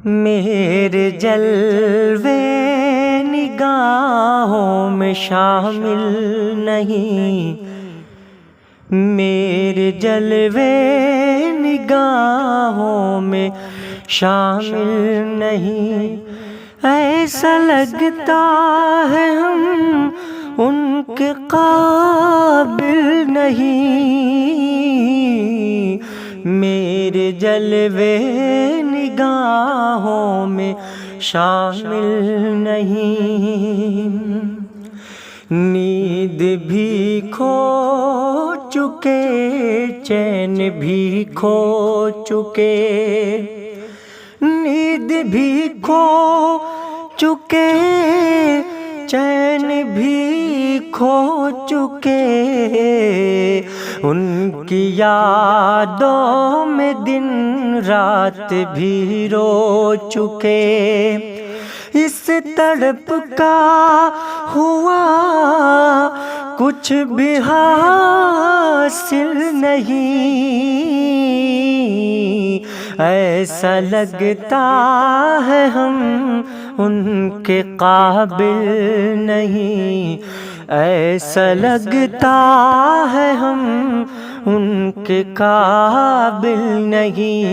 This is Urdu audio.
میرے جلوے نگاہوں میں شامل نہیں، میرے جلوے نگاہوں میں شامل نہیں، ایسا لگتا ہے ہم ان کے قابل نہیں، میرے جلوے نگاہوں میں شامل نہیں، نیند بھی کھو چکے چین بھی کھو چکے، نیند بھی کھو چکے چین بھی کھو چکے، ان کی یادوں میں دن رات بھی رو چکے، اس تڑپ کا ہوا کچھ بھی حاصل نہیں، ایسا لگتا ہے ہم ان کے قابل نہیں، ایسا لگتا ہے ہم ان کے قابل نہیں۔